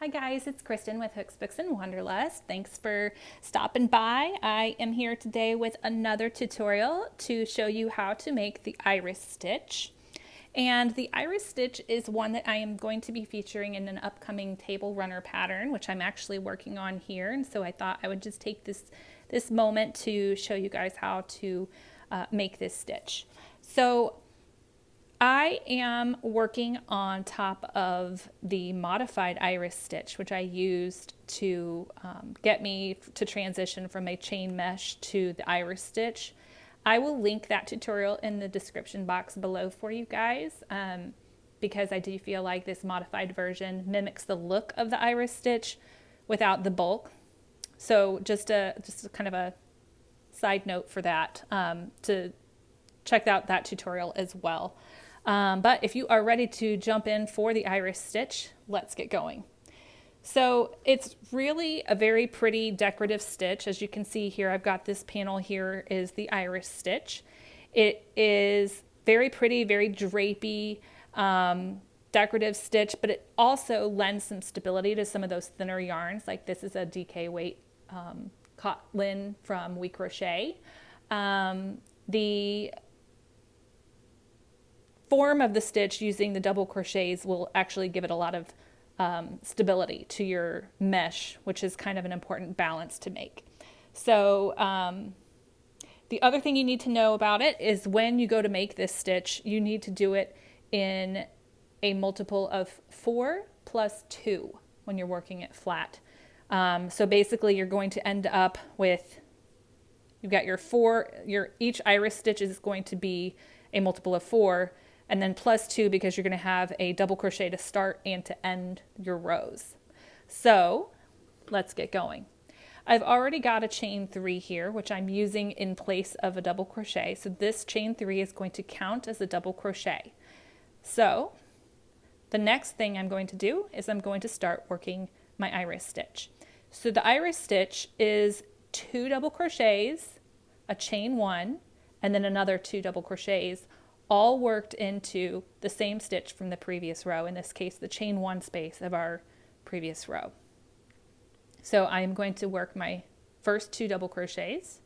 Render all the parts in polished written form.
Hi guys, it's Kristen with Hooks, Books, and Wanderlust. Thanks for stopping by. I am here today with another tutorial to show you how to make the iris stitch. And the iris stitch is one that I am going to be featuring in an upcoming table runner pattern, which I'm actually working on here. And so I thought I would just take this moment to show you guys how to make this stitch. So I am working on top of the modified iris stitch, which I used to get me to transition from a chain mesh to the iris stitch. I will link that tutorial in the description box below for you guys because I do feel like this modified version mimics the look of the iris stitch without the bulk. So just a kind of a side note for that, to check out that tutorial as well. But if you are ready to jump in for the iris stitch, let's get going. So it's really a very pretty decorative stitch. As you can see here, I've got this panel here is the iris stitch. It is very pretty, very drapey, decorative stitch, but it also lends some stability to some of those thinner yarns. Like this is a DK weight cotton from We Crochet. The form of the stitch using the double crochets will actually give it a lot of stability to your mesh, which is kind of an important balance to make. So the other thing you need to know about it is when you go to make this stitch, you need to do it in a multiple of 4 plus 2 when you're working it flat. So basically you're going to end up with, you've got each iris stitch is going to be a multiple of 4, and then plus 2 because you're going to have a double crochet to start and to end your rows. So let's get going. I've already got a chain 3 here, which I'm using in place of a double crochet. So this chain 3 is going to count as a double crochet. So the next thing I'm going to do is I'm going to start working my iris stitch. So the iris stitch is 2 double crochets, a chain 1, and then another 2 double crochets, all worked into the same stitch from the previous row, in this case the chain 1 space of our previous row. So I am going to work my first 2 double crochets,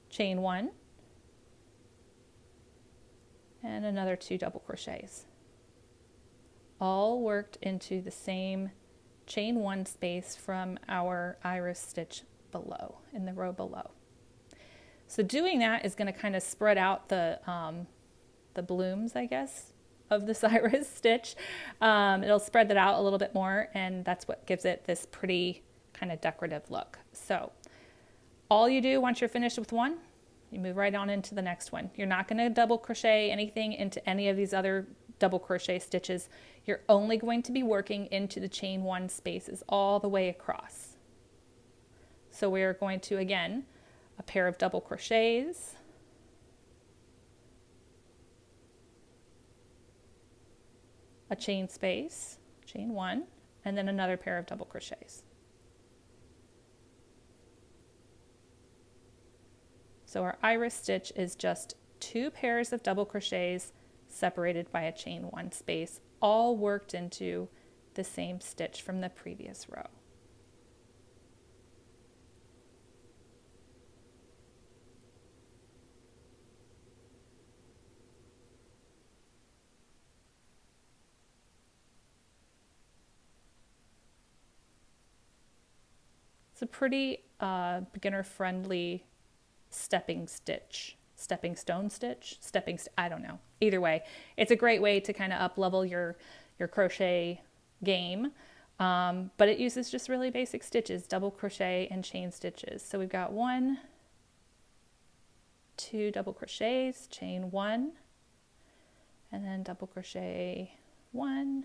chain 1, and another 2 double crochets, all worked into the same chain 1 space from our iris stitch below, in the row below. So doing that is going to kind of spread out the blooms, I guess, of this iris stitch. It'll spread that out a little bit more, and that's what gives it this pretty kind of decorative look. So all you do once you're finished with one, you move right on into the next one. You're not going to double crochet anything into any of these other double crochet stitches. You're only going to be working into the chain 1 spaces all the way across. So we are going to, again, a pair of double crochets, a chain space, chain 1, and then another pair of double crochets. So our iris stitch is just 2 pairs of double crochets separated by a chain 1 space, all worked into the same stitch from the previous row. It's a pretty beginner-friendly stepping stone stitch, I don't know. Either way, it's a great way to kind of up level your crochet game. But it uses just really basic stitches, double crochet and chain stitches. So we've got 1, 2 double crochets, chain 1, and then double crochet 1,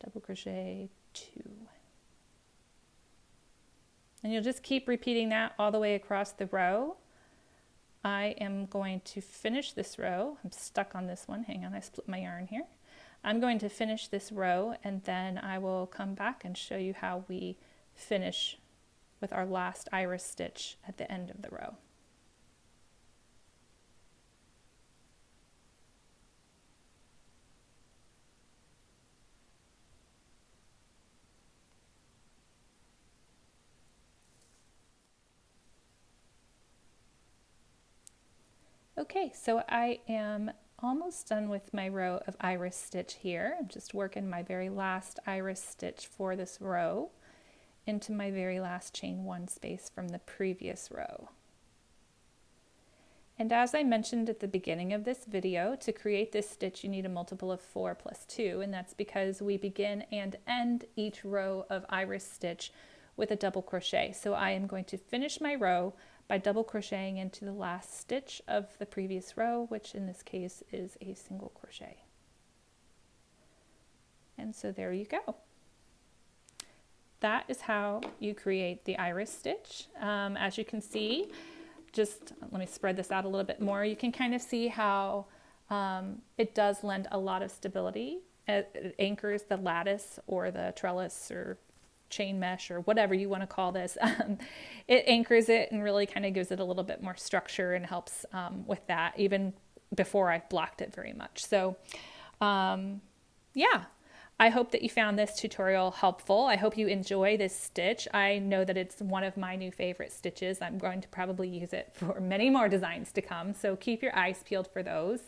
double crochet 2. And you'll just keep repeating that all the way across the row. I am going to finish this row. I'm stuck on this one. Hang on, I split my yarn here. I'm going to finish this row, and then I will come back and show you how we finish with our last iris stitch at the end of the row. Okay, so I am almost done with my row of iris stitch here. I'm just working my very last iris stitch for this row into my very last chain one space from the previous row. And as I mentioned at the beginning of this video, to create this stitch you need a multiple of 4 plus 2, and that's because we begin and end each row of iris stitch with a double crochet. So I am going to finish my row by double crocheting into the last stitch of the previous row, which in this case is a single crochet. And so there you go. That is how you create the iris stitch. As you can see, just let me spread this out a little bit more. You can kind of see how it does lend a lot of stability. It anchors the lattice or the trellis or chain mesh or whatever you want to call this. It anchors it and really kind of gives it a little bit more structure and helps with that even before I've blocked it very much. So yeah. I hope that you found this tutorial helpful. I hope you enjoy this stitch. I know that it's one of my new favorite stitches. I'm going to probably use it for many more designs to come, so keep your eyes peeled for those.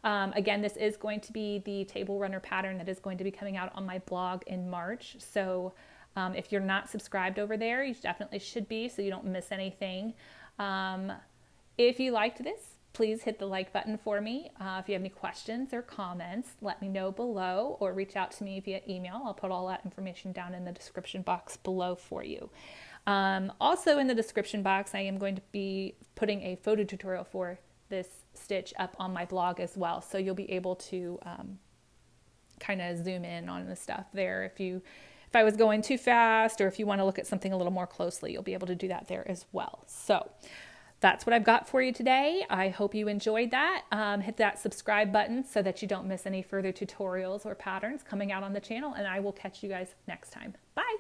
Again, this is going to be the table runner pattern that is going to be coming out on my blog in March. So if you're not subscribed over there, you definitely should be so you don't miss anything. If you liked this, please hit the like button for me. If you have any questions or comments, let me know below or reach out to me via email. I'll put all that information down in the description box below for you. Also in the description box, I am going to be putting a photo tutorial for this stitch up on my blog as well. So you'll be able to kind of zoom in on the stuff there. If I was going too fast or if you want to look at something a little more closely, you'll be able to do that there as well. So that's what I've got for you today. I hope you enjoyed that. Hit that subscribe button so that you don't miss any further tutorials or patterns coming out on the channel, and I will catch you guys next time. Bye.